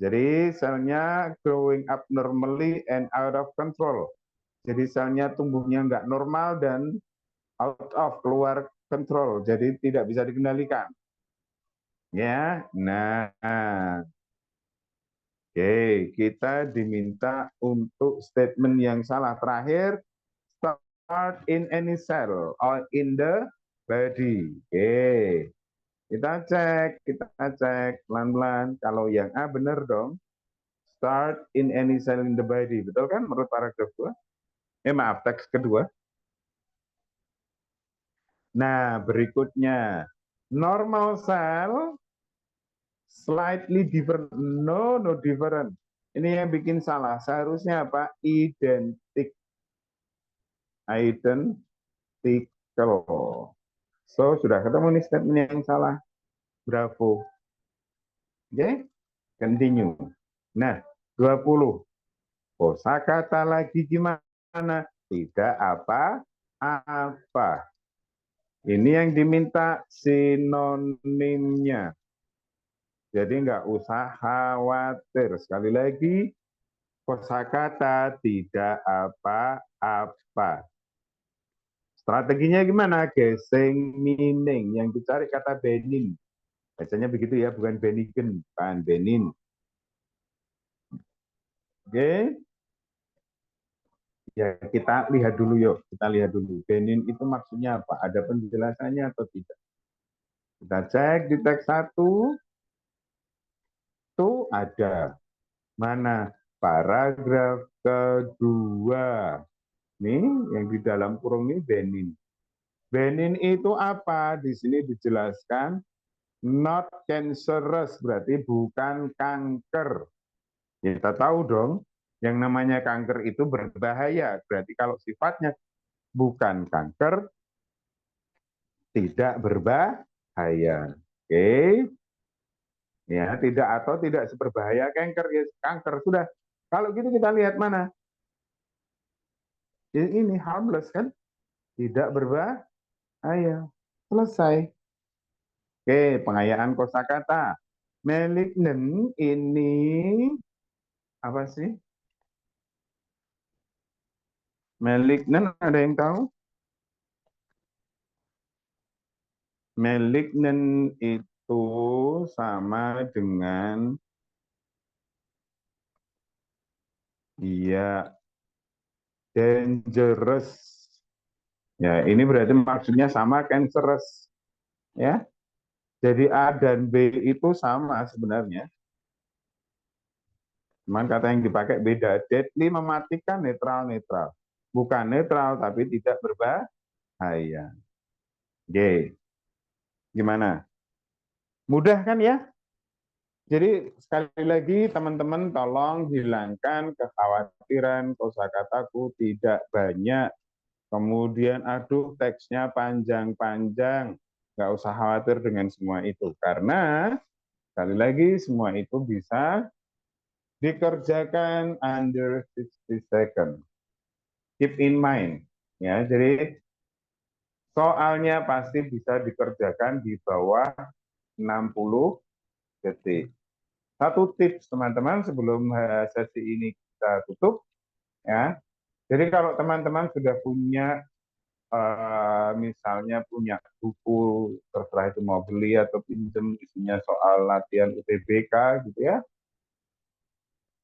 Jadi selnya growing up normally and out of control. Jadi selnya tumbuhnya nggak normal dan out of, keluar kontrol. Jadi tidak bisa dikendalikan. Ya, nah, oke, kita diminta untuk statement yang salah. Terakhir, start in any cell or in the body. Oke, kita cek pelan-pelan. Kalau yang A benar dong. Start in any cell in the body. Betul kan menurut paragraf 2? Maaf, teks kedua. Nah, berikutnya. Normal cell slightly different. No, no different. Ini yang bikin salah. Seharusnya apa? Identik. Identical. So, sudah ketemu nih statement yang salah. Bravo. Oke, okay? Continue. Nah, 20. Kosakata lagi gimana? Tidak apa-apa. Ini yang diminta sinonimnya. Jadi nggak usah khawatir. Sekali lagi, kosakata tidak apa-apa. Strateginya gimana? Guessing meaning. Yang dicari kata benin. Bacanya begitu ya, bukan benigen, bukan benin. Oke. Ya, kita lihat dulu yuk. Kita lihat dulu. Benin itu maksudnya apa? Ada penjelasannya atau tidak? Kita cek di teks 1 itu ada. Mana? Paragraf kedua. Nih, yang di dalam kurung ini Benin. Benin itu apa? Di sini dijelaskan not cancerous, berarti bukan kanker. Kita tahu dong, yang namanya kanker itu berbahaya. Berarti kalau sifatnya bukan kanker, tidak berbahaya. Oke, ya tidak atau tidak seberbahaya kanker, ya kanker sudah. Kalau gitu kita lihat mana? Ini harmless kan, tidak berbahaya. Selesai. Oke, pengayaan kosakata. Malignant ini apa sih? Malignant ada yang tahu? Malignant itu sama dengan ya dangerous. Ya, ini berarti maksudnya sama cancerous, ya. Jadi A dan B itu sama sebenarnya. Cuman kata yang dipakai beda. Deadly mematikan, netral-netral. Bukan netral tapi tidak berbahaya. Oke, gimana? Mudah kan ya? Jadi sekali lagi teman-teman tolong hilangkan kekhawatiran kosakataku tidak banyak. Kemudian aduh teksnya panjang-panjang. Nggak usah khawatir dengan semua itu. Karena sekali lagi semua itu bisa dikerjakan under 60 second. Keep in mind. Ya, jadi soalnya pasti bisa dikerjakan di bawah 60 detik. Satu tips teman-teman sebelum sesi ini kita tutup ya. Jadi kalau teman-teman sudah punya misalnya punya buku terserah itu mau beli atau pinjam isinya soal latihan UTBK gitu ya.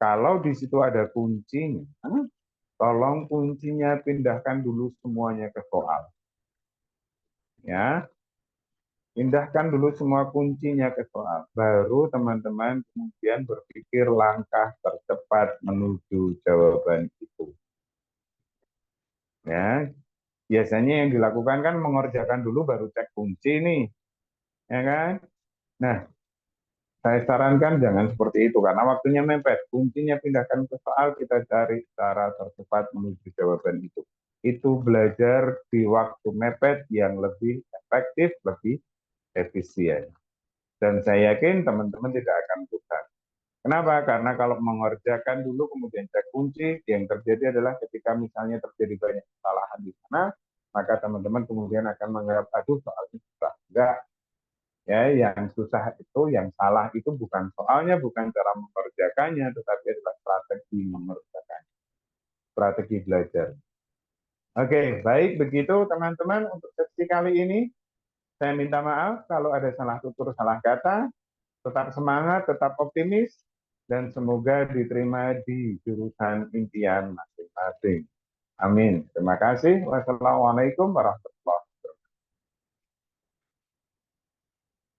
Kalau di situ ada kuncinya, tolong kuncinya pindahkan dulu semuanya ke soal. Ya, pindahkan dulu semua kuncinya ke soal. Baru teman-teman kemudian berpikir langkah tercepat menuju jawaban itu. Ya, biasanya yang dilakukan kan mengerjakan dulu baru cek kunci nih, ya kan? Nah, saya sarankan jangan seperti itu karena waktunya mepet. Kuncinya pindahkan ke soal, kita cari cara tercepat menuju jawaban itu. Itu belajar di waktu mepet yang lebih efektif, lebih efisien. Dan saya yakin teman-teman tidak akan susah. Kenapa? Karena kalau mengerjakan dulu kemudian cek kunci, yang terjadi adalah ketika misalnya terjadi banyak kesalahan di sana, maka teman-teman kemudian akan menganggap, aduh soalnya susah. Enggak, ya yang susah itu, yang salah itu bukan soalnya, bukan cara mengerjakannya, tetapi adalah strategi mengerjakan, strategi belajar. Oke, baik begitu teman-teman untuk sesi kali ini. Saya minta maaf kalau ada salah tutur, salah kata. Tetap semangat, tetap optimis, dan semoga diterima di jurusan impian masing-masing. Amin. Terima kasih. Wassalamualaikum warahmatullahi wabarakatuh.